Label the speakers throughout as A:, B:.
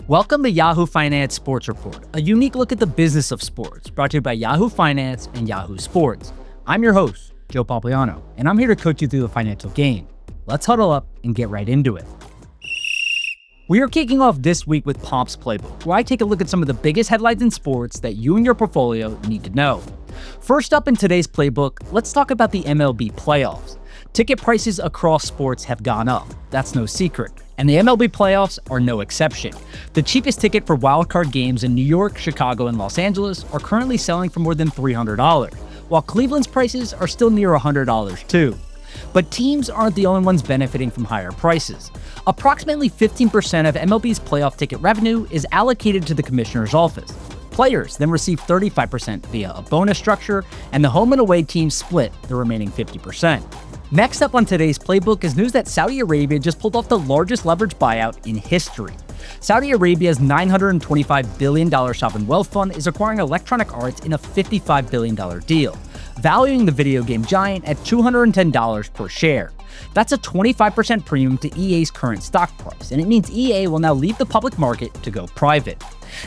A: Welcome to Yahoo Finance Sports Report, a unique look at the business of sports, brought to you by Yahoo Finance and Yahoo Sports. I'm your host, Joe Pompliano, and I'm here to coach you through the financial game. Let's huddle up and get right into it. We are kicking off this week with Pomp's Playbook, where I take a look at some of the biggest headlines in sports that you and your portfolio need to know. First up in today's playbook, let's talk about the MLB playoffs. Ticket prices across sports have gone up. That's no secret. And the MLB playoffs are no exception. The cheapest ticket for wildcard games in New York, Chicago, and Los Angeles are currently selling for more than $300, while Cleveland's prices are still near $100 too. But teams aren't the only ones benefiting from higher prices. Approximately 15% of MLB's playoff ticket revenue is allocated to the commissioner's office. Players then receive 35% via a bonus structure, and the home and away teams split the remaining 50%. Next up on today's playbook is news that Saudi Arabia just pulled off the largest leverage buyout in history. Saudi Arabia's $925 billion sovereign wealth fund is acquiring Electronic Arts in a $55 billion deal, valuing the video game giant at $210 per share. That's a 25% premium to EA's current stock price, and it means EA will now leave the public market to go private.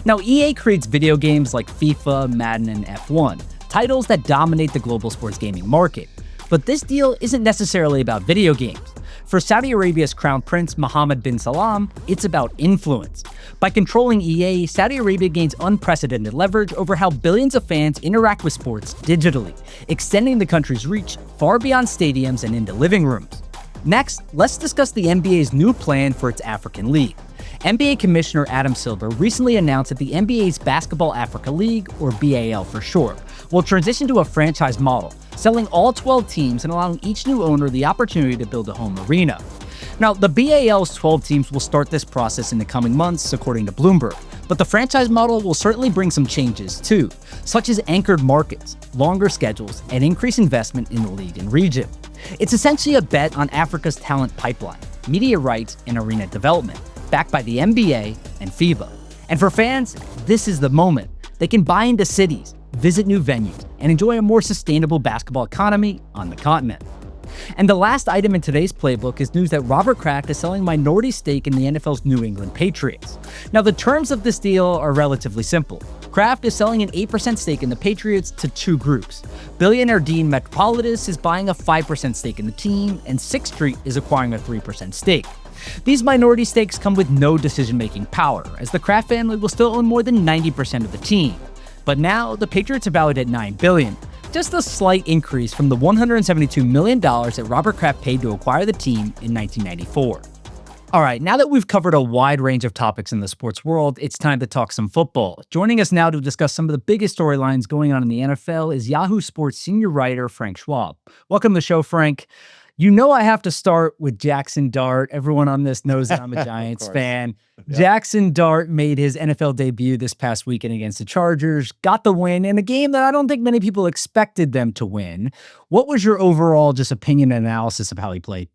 A: Now, EA creates video games like FIFA, Madden, and F1, titles that dominate the global sports gaming market. But this deal isn't necessarily about video games. For Saudi Arabia's Crown Prince Mohammed bin Salman, it's about influence. By controlling EA, Saudi Arabia gains unprecedented leverage over how billions of fans interact with sports digitally, extending the country's reach far beyond stadiums and into living rooms. Next, let's discuss the NBA's new plan for its African League. NBA Commissioner Adam Silver recently announced that the NBA's Basketball Africa League, or BAL for short, will transition to a franchise model, selling all 12 teams and allowing each new owner the opportunity to build a home arena. Now, the BAL's 12 teams will start this process in the coming months, according to Bloomberg, but the franchise model will certainly bring some changes too, such as anchored markets, longer schedules, and increased investment in the league and region. It's essentially a bet on Africa's talent pipeline, media rights, and arena development, backed by the NBA and FIBA. And for fans, this is the moment. They can buy into cities, visit new venues, and enjoy a more sustainable basketball economy on the continent. And the last item in today's playbook is news that Robert Kraft is selling minority stake in the NFL's New England Patriots. Now, the terms of this deal are relatively simple. Kraft is selling an 8% stake in the Patriots to two groups. Billionaire Dean Metropolitis is buying a 5% stake in the team, and Sixth Street is acquiring a 3% stake. These minority stakes come with no decision-making power, as the Kraft family will still own more than 90% of the team. But now, the Patriots are valued at $9 billion, just a slight increase from the $172 million that Robert Kraft paid to acquire the team in 1994. All right, now that we've covered a wide range of topics in the sports world, it's time to talk some football. Joining us now to discuss some of the biggest storylines going on in the NFL is Yahoo Sports senior writer Frank Schwab. Welcome to the show, Frank. You know I have to start with Jaxson Dart. Everyone on this knows that I'm a Giants fan. Yep. Jaxson Dart made his NFL debut this past weekend against the Chargers, got the win in a game that I don't think many people expected them to win. What was your overall just opinion and analysis of how he played?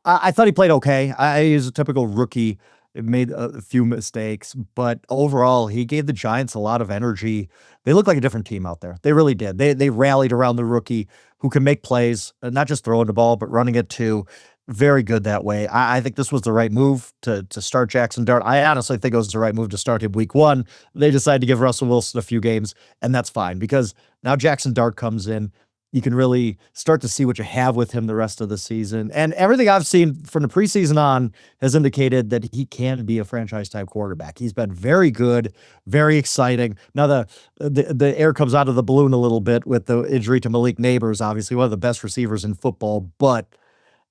B: I thought he played okay. He was a typical rookie. It made a few mistakes, but overall, he gave the Giants a lot of energy. They looked like a different team out there. They really did. They rallied around the rookie who can make plays, not just throwing the ball, but running it too. Very good that way. I think this was the right move to start Jaxson Dart. I honestly think it was the right move to start him week one. They decided to give Russell Wilson a few games, and that's fine because now Jaxson Dart comes in. You can really start to see what you have with him the rest of the season. And everything I've seen from the preseason on has indicated that he can be a franchise-type quarterback. He's been very good, very exciting. Now, the air comes out of the balloon a little bit with the injury to Malik Neighbors, obviously one of the best receivers in football. But,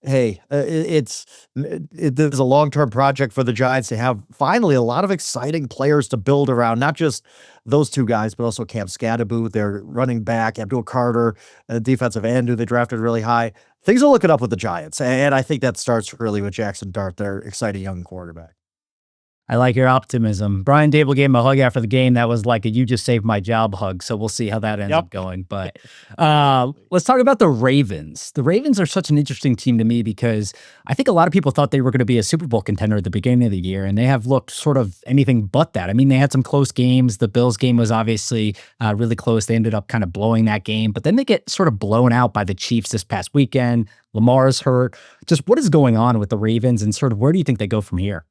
B: hey, it's a long-term project for the Giants to have finally a lot of exciting players to build around, not just those two guys, but also Cam Scadaboo, their running back, Abdul Carter, defensive end who they drafted really high. Things are looking up with the Giants, and I think that starts really with Jaxson Dart, their exciting young quarterback.
A: I like your optimism. Brian Dable gave him a hug after the game. That was like a "you just saved my job" hug. So we'll see how that ends up going. But let's talk about the Ravens. The Ravens are such an interesting team to me because I think a lot of people thought they were going to be a Super Bowl contender at the beginning of the year, and they have looked sort of anything but that. I mean, they had some close games. The Bills game was obviously really close. They ended up kind of blowing that game, but then they get sort of blown out by the Chiefs this past weekend. Lamar's hurt. Just what is going on with the Ravens, and sort of where do you think they go from here?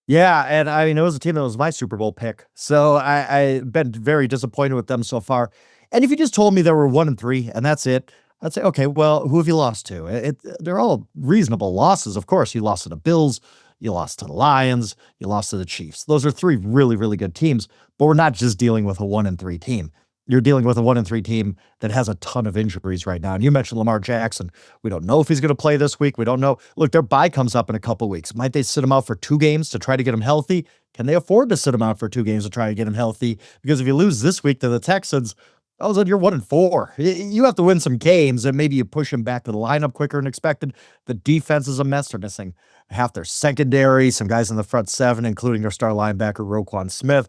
B: Yeah, and I mean, it was a team that was my Super Bowl pick, so I've been very disappointed with them so far. And if you just told me they were 1-3 and that's it, I'd say, okay, well, who have you lost to? They're all reasonable losses. Of course, you lost to the Bills, you lost to the Lions, you lost to the Chiefs. Those are three really, really good teams. But we're not just dealing with a 1-3 team. You're dealing with a 1-3 team that has a ton of injuries right now. And you mentioned Lamar Jackson. We don't know if he's going to play this week. We don't know. Look, their bye comes up in a couple weeks. Might they sit him out for 2 games to try to get him healthy? Can they afford to sit him out for 2 games to try to get him healthy? Because if you lose this week to the Texans, all of a sudden you're 1-4. You have to win some games, and maybe you push him back to the lineup quicker than expected. The defense is a mess. They're missing half their secondary, some guys in the front seven, including their star linebacker, Roquan Smith.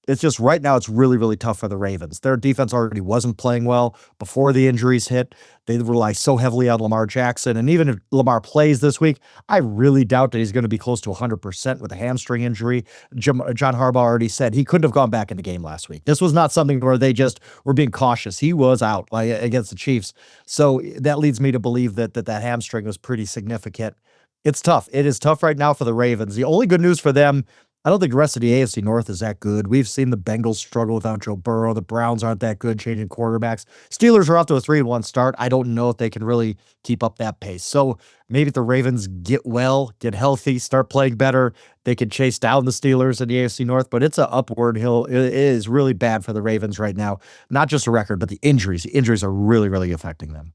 B: It's just right now, it's really, really tough for the Ravens. Their defense already wasn't playing well before the injuries hit. They rely so heavily on Lamar Jackson. And even if Lamar plays this week, I really doubt that he's going to be close to 100% with a hamstring injury. John Harbaugh already said he couldn't have gone back in the game last week. This was not something where they just were being cautious. He was out against the Chiefs. So that leads me to believe that hamstring was pretty significant. It's tough. It is tough right now for the Ravens. The only good news for them, I don't think the rest of the AFC North is that good. We've seen the Bengals struggle without Joe Burrow. The Browns aren't that good changing quarterbacks. Steelers are off to a 3-1 start. I don't know if they can really keep up that pace. So maybe if the Ravens get well, get healthy, start playing better, they can chase down the Steelers in the AFC North. But it's an upward hill. It is really bad for the Ravens right now. Not just a record, but the injuries. The injuries are really, really affecting them.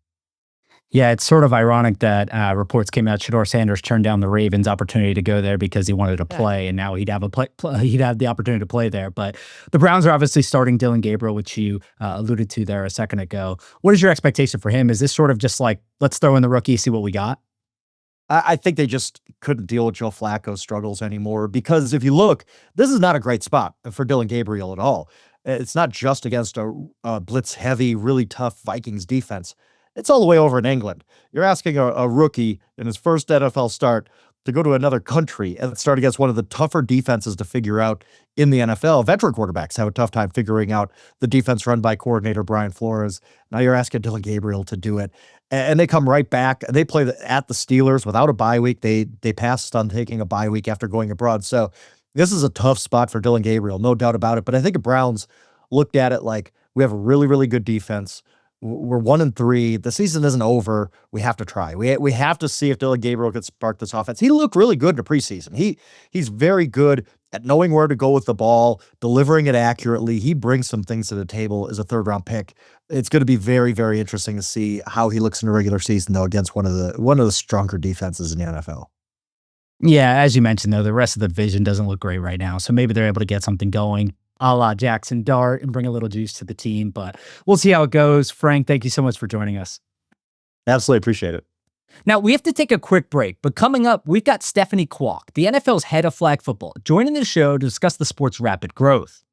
A: Yeah, it's sort of ironic that reports came out Shador Sanders turned down the Ravens' opportunity to go there because he wanted to play, and now he'd have he'd have the opportunity to play there. But the Browns are obviously starting Dylan Gabriel, which you alluded to there a second ago. What is your expectation for him? Is this sort of just like, let's throw in the rookie, see what we got?
B: I think they just couldn't deal with Joe Flacco's struggles anymore because if you look, this is not a great spot for Dylan Gabriel at all. It's not just against a blitz-heavy, really tough Vikings defense. It's all the way over in England. You're asking a rookie in his first NFL start to go to another country and start against one of the tougher defenses to figure out in the NFL. Veteran quarterbacks have a tough time figuring out the defense run by coordinator Brian Flores. Now you're asking Dylan Gabriel to do it. And they come right back. They play at the Steelers without a bye week. They passed on taking a bye week after going abroad. So this is a tough spot for Dylan Gabriel, no doubt about it. But I think the Browns looked at it like we have a really, really good defense. We're 1-3. The season isn't over. We have to try. We have to see if Dylan Gabriel could spark this offense. He looked really good in the preseason. He's very good at knowing where to go with the ball, delivering it accurately. He brings some things to the table as a third-round pick. It's going to be very, very interesting to see how he looks in the regular season, though, against one of the stronger defenses in the NFL.
A: Yeah, as you mentioned, though, the rest of the division doesn't look great right now. So maybe they're able to get something going a la Jaxson Dart and bring a little juice to the team. But we'll see how it goes. Frank, thank you so much for joining us.
B: Absolutely appreciate it.
A: Now, we have to take a quick break, but coming up, we've got Stephanie Kwok, the NFL's head of flag football, joining the show to discuss the sport's rapid growth.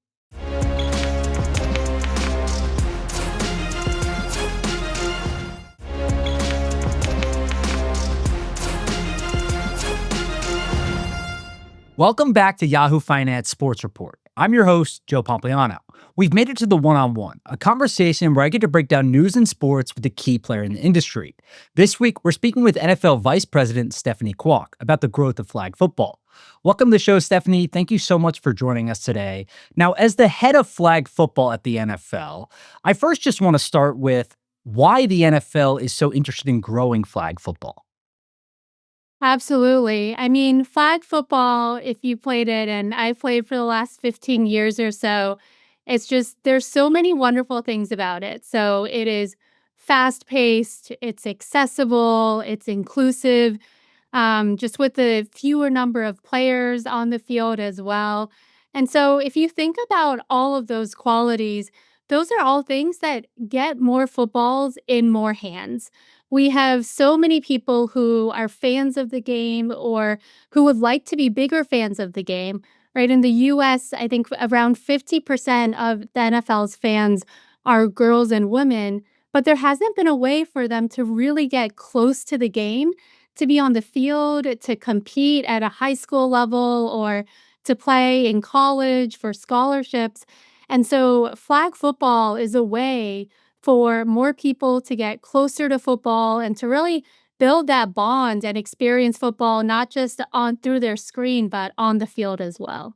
A: Welcome back to Yahoo Finance Sports Report. I'm your host, Joe Pompliano. We've made it to the one-on-one, a conversation where I get to break down news and sports with a key player in the industry. This week, we're speaking with NFL Vice President Stephanie Kwok about the growth of flag football. Welcome to the show, Stephanie. Thank you so much for joining us today. Now, as the head of flag football at the NFL, I first just want to start with why the NFL is so interested in growing flag football.
C: Absolutely. I mean, flag football, if you played it, and I played for the last 15 years or so, it's just there's so many wonderful things about it. So it is fast paced, it's accessible, it's inclusive, just with the fewer number of players on the field as well. And so if you think about all of those qualities, those are all things that get more footballs in more hands. We have so many people who are fans of the game or who would like to be bigger fans of the game, right? In the US, I think around 50% of the NFL's fans are girls and women, but there hasn't been a way for them to really get close to the game, to be on the field, to compete at a high school level or to play in college for scholarships. And so flag football is a way for more people to get closer to football and to really build that bond and experience football not just on through their screen, but on the field as well.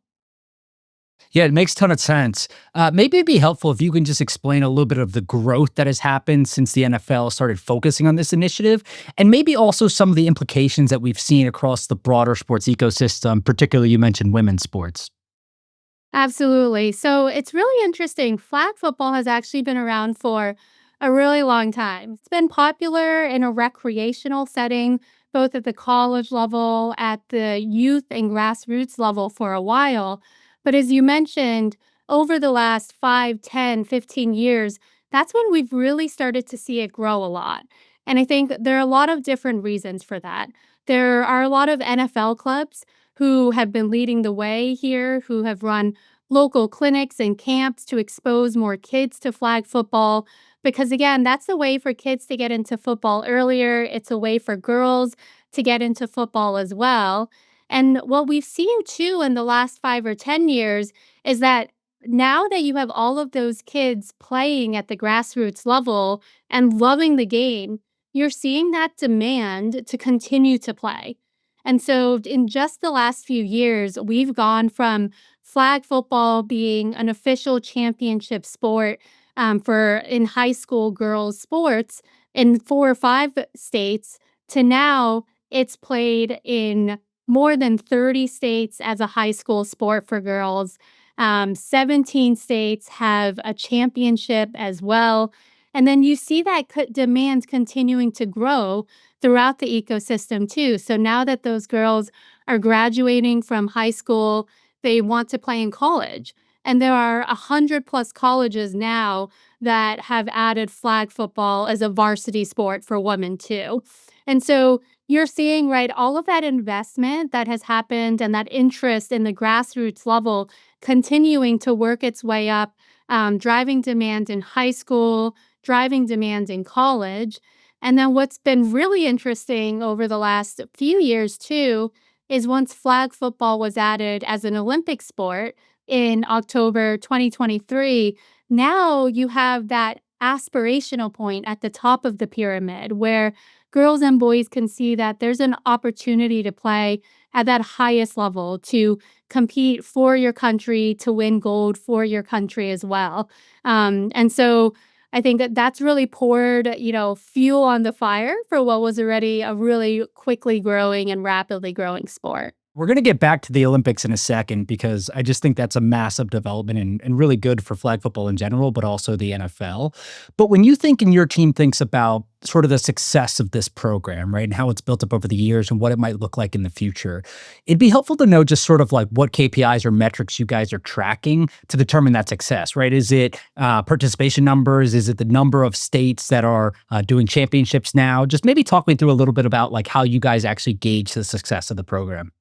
A: Yeah, it makes a ton of sense. Maybe it'd be helpful if you can just explain a little bit of the growth that has happened since the NFL started focusing on this initiative, and maybe also some of the implications that we've seen across the broader sports ecosystem, particularly you mentioned women's sports.
C: Absolutely. So it's really interesting. Flag football has actually been around for a really long time. It's been popular in a recreational setting, both at the college level, at the youth and grassroots level for a while. But as you mentioned, over the last 5, 10, 15 years, that's when we've really started to see it grow a lot. And I think there are a lot of different reasons for that. There are a lot of NFL clubs who have been leading the way here, who have run local clinics and camps to expose more kids to flag football. Because again, that's a way for kids to get into football earlier. It's a way for girls to get into football as well. And what we've seen too in the last 5 or 10 years is that now that you have all of those kids playing at the grassroots level and loving the game, you're seeing that demand to continue to play. And so, in just the last few years, we've gone from flag football being an official championship sport for in high school girls sports in 4 or 5 states to now it's played in more than 30 states as a high school sport for girls. 17 states have a championship as well. And then you see that demand continuing to grow throughout the ecosystem too. So now that those girls are graduating from high school, they want to play in college. And there are 100 plus colleges now that have added flag football as a varsity sport for women too. And so you're seeing, right, all of that investment that has happened and that interest in the grassroots level continuing to work its way up, driving demand in high school, driving demand in college. And then what's been really interesting over the last few years, too, is once flag football was added as an Olympic sport in October 2023, now you have that aspirational point at the top of the pyramid where girls and boys can see that there's an opportunity to play at that highest level, to compete for your country, to win gold for your country as well. And so I think that that's really poured, fuel on the fire for what was already a really quickly growing and rapidly growing sport.
A: We're going to get back to the Olympics in a second because I just think that's a massive development and really good for flag football in general, but also the NFL. But when you think and your team thinks about sort of the success of this program, right, and how it's built up over the years and what it might look like in the future, it'd be helpful to know just sort of like what KPIs or metrics you guys are tracking to determine that success, right? Is it participation numbers? Is it the number of states that are doing championships now? Just maybe talk me through a little bit about like how you guys actually gauge the success of the program.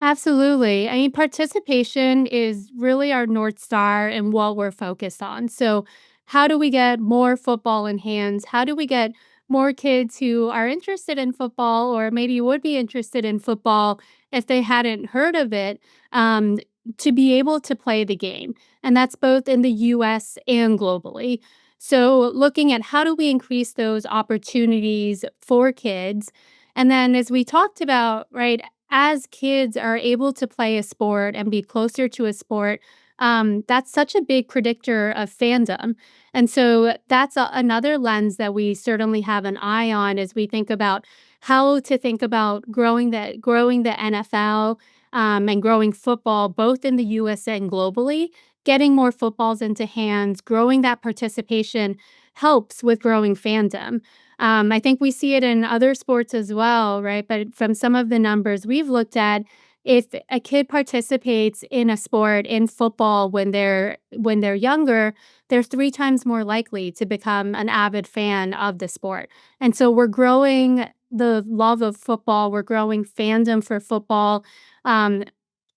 C: Absolutely. I mean, participation is really our North Star and what we're focused on. So, how do we get more football in hands? How do we get more kids who are interested in football or maybe would be interested in football if they hadn't heard of it um, to be able to play the game? And that's both in the US and globally. So, looking at how do we increase those opportunities for kids? And then, as we talked about, right, as kids are able to play a sport and be closer to a sport, that's such a big predictor of fandom. And so that's another lens that we certainly have an eye on as we think about how to think about growing the NFL and growing football both in the US and globally. Getting more footballs into hands, growing that participation helps with growing fandom. I think we see it in other sports as well, right? But from some of the numbers we've looked at, if a kid participates in a sport in football when they're younger, they're 3 times more likely to become an avid fan of the sport. And so we're growing the love of football, we're growing fandom for football. Um,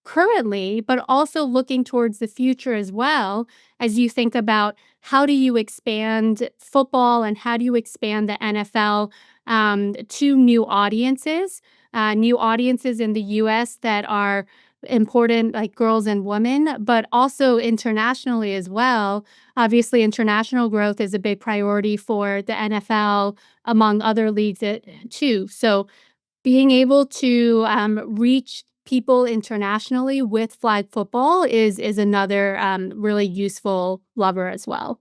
C: Currently, but also looking towards the future as well as you think about how do you expand football and how do you expand the NFL to new audiences in the US that are important like girls and women, but also internationally as well. Obviously, international growth is a big priority for the NFL, among other leagues too. So being able to reach people internationally with flag football is another really useful lever as well.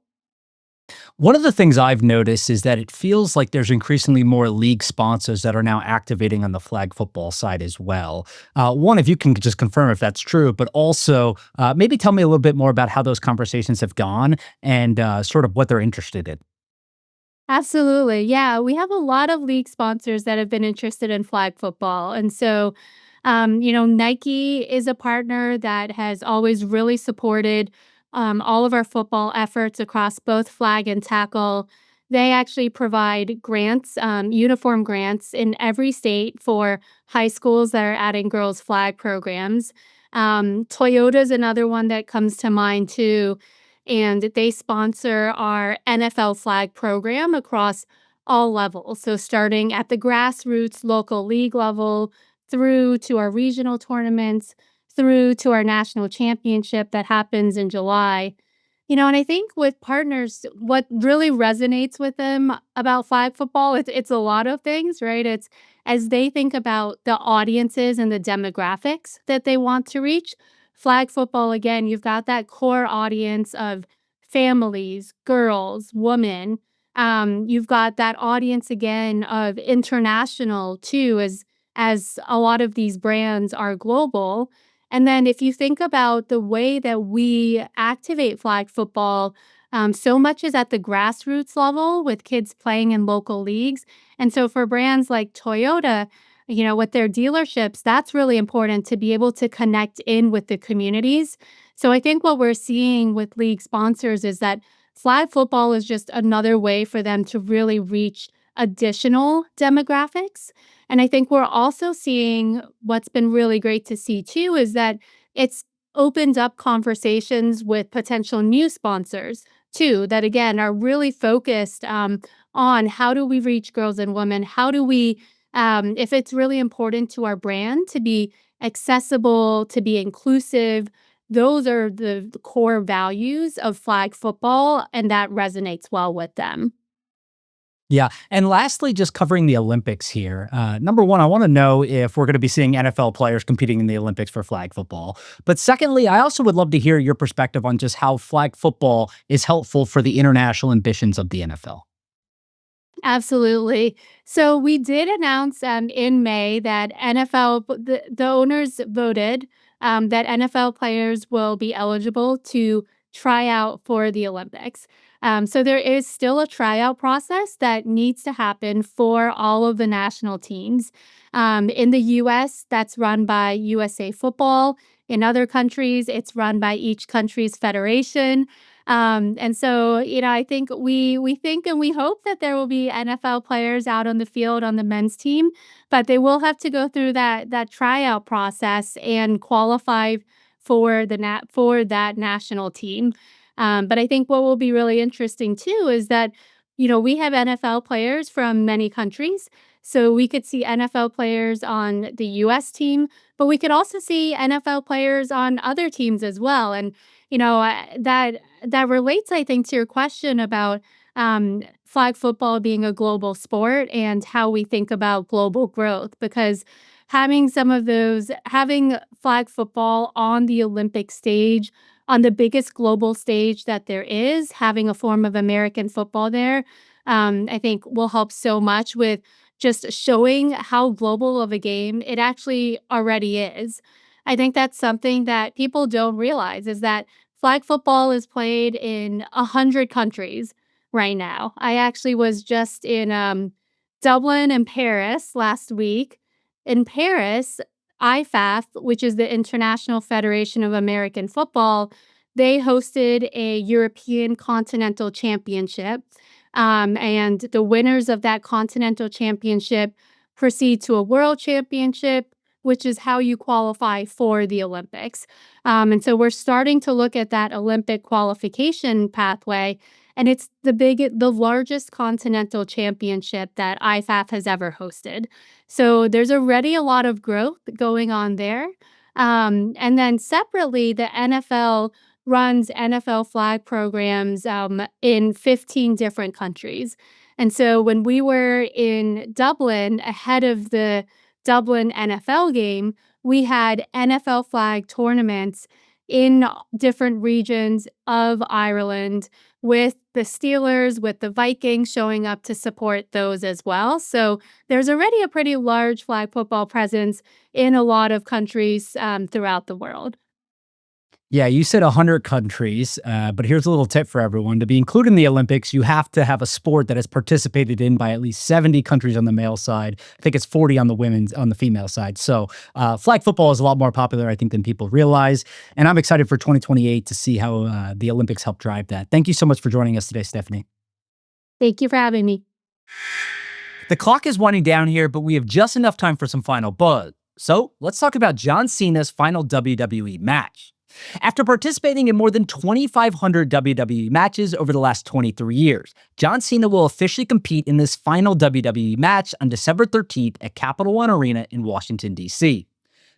A: One of the things I've noticed is that it feels like there's increasingly more league sponsors that are now activating on the flag football side as well. One, if you can just confirm if that's true, but also maybe tell me a little bit more about how those conversations have gone and sort of what they're interested in.
C: Absolutely. Yeah, we have a lot of league sponsors that have been interested in flag football. And so, Nike is a partner that has always really supported all of our football efforts across both flag and tackle. They actually provide grants, uniform grants in every state for high schools that are adding girls' flag programs. Toyota is another one that comes to mind too, and they sponsor our NFL flag program across all levels. So, starting at the grassroots local league level, through to our regional tournaments, through to our national championship that happens in July. And I think with partners, what really resonates with them about flag football, it's a lot of things, right? It's as they think about the audiences and the demographics that they want to reach. Flag football, again, you've got that core audience of families, girls, women. You've got that audience again of international too, as a lot of these brands are global. And then if you think about the way that we activate flag football, so much is at the grassroots level with kids playing in local leagues. And so for brands like Toyota, with their dealerships, that's really important to be able to connect in with the communities. So I think what we're seeing with league sponsors is that flag football is just another way for them to really reach additional demographics. And I think we're also seeing what's been really great to see too is that it's opened up conversations with potential new sponsors too, that again are really focused on how do we reach girls and women? How do we, if it's really important to our brand to be accessible, to be inclusive, those are the core values of flag football, and that resonates well with them.
A: Yeah. And lastly, just covering the Olympics here. Number one, I want to know if we're going to be seeing NFL players competing in the Olympics for flag football. But secondly, I also would love to hear your perspective on just how flag football is helpful for the international ambitions of the NFL.
C: Absolutely. So we did announce in May that the owners voted that NFL players will be eligible to try out for the Olympics. So there is still a tryout process that needs to happen for all of the national teams. In the US, that's run by USA Football. In other countries, it's run by each country's federation. And so, I think we think and we hope that there will be NFL players out on the field on the men's team, but they will have to go through that tryout process and qualify for that national team. But I think what will be really interesting too is that we have NFL players from many countries, so we could see NFL players on the U.S. team, but we could also see NFL players on other teams as well. And that relates, I think, to your question about flag football being a global sport and how we think about global growth. Because having flag football on the Olympic stage, on the biggest global stage that there is, having a form of American football there, I think will help so much with just showing how global of a game it actually already is. I think that's something that people don't realize is that flag football is played in 100 countries right now. I actually was just in Dublin and Paris last week. In Paris, IFAF, which is the International Federation of American Football, they hosted a European Continental Championship. And the winners of that Continental Championship proceed to a World Championship, which is how you qualify for the Olympics. And so we're starting to look at that Olympic qualification pathway, and it's the largest continental championship that IFAF has ever hosted. So there's already a lot of growth going on there. And then separately, the NFL runs NFL flag programs in 15 different countries. And so when we were in Dublin, ahead of the Dublin NFL game, we had NFL flag tournaments in different regions of Ireland with the Steelers, with the Vikings showing up to support those as well. So there's already a pretty large flag football presence in a lot of countries throughout the world.
A: Yeah, you said 100 countries, but here's a little tip for everyone. To be included in the Olympics, you have to have a sport that is participated in by at least 70 countries on the male side. I think it's 40 on the female side. So flag football is a lot more popular, I think, than people realize. And I'm excited for 2028 to see how the Olympics help drive that. Thank you so much for joining us today, Stephanie.
C: Thank you for having me.
A: The clock is winding down here, but we have just enough time for some final buzz. So let's talk about John Cena's final WWE match. After participating in more than 2,500 WWE matches over the last 23 years, John Cena will officially compete in this final WWE match on December 13th at Capital One Arena in Washington, D.C.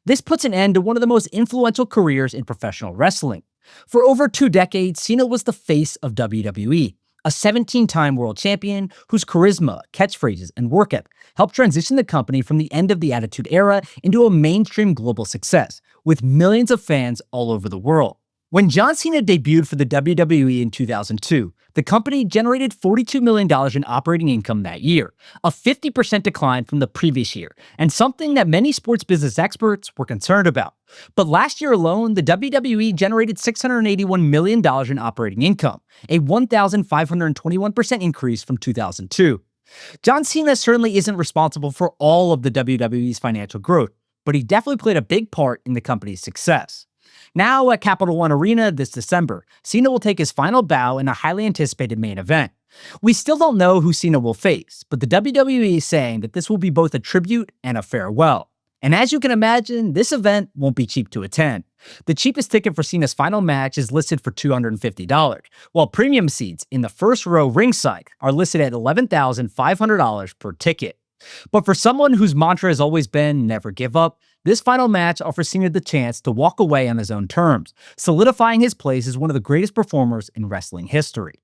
A: This puts an end to one of the most influential careers in professional wrestling. For over 2 decades, Cena was the face of WWE, a 17-time world champion whose charisma, catchphrases, and work ethic helped transition the company from the end of the Attitude Era into a mainstream global success, with millions of fans all over the world. When John Cena debuted for the WWE in 2002, the company generated $42 million in operating income that year, a 50% decline from the previous year, and something that many sports business experts were concerned about. But last year alone, the WWE generated $681 million in operating income, a 1,521% increase from 2002. John Cena certainly isn't responsible for all of the WWE's financial growth, but he definitely played a big part in the company's success. Now at Capital One Arena this December, Cena will take his final bow in a highly anticipated main event. We still don't know who Cena will face, but the WWE is saying that this will be both a tribute and a farewell. And as you can imagine, this event won't be cheap to attend. The cheapest ticket for Cena's final match is listed for $250, while premium seats in the first row ringside are listed at $11,500 per ticket. But for someone whose mantra has always been never give up, this final match offers Cena the chance to walk away on his own terms, solidifying his place as one of the greatest performers in wrestling history.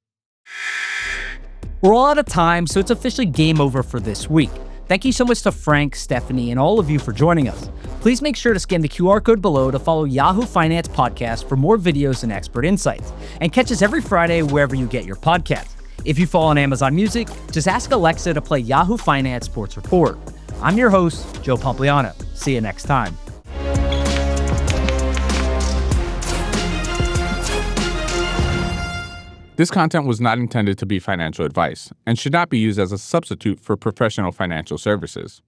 A: We're all out of time, so it's officially game over for this week. Thank you so much to Frank, Stephanie, and all of you for joining us. Please make sure to scan the QR code below to follow Yahoo Finance Podcast for more videos and expert insights, and catch us every Friday wherever you get your podcasts. If you fall on Amazon Music, just ask Alexa to play Yahoo Finance Sports Report. I'm your host, Joe Pompliano. See you next time.
D: This content was not intended to be financial advice and should not be used as a substitute for professional financial services.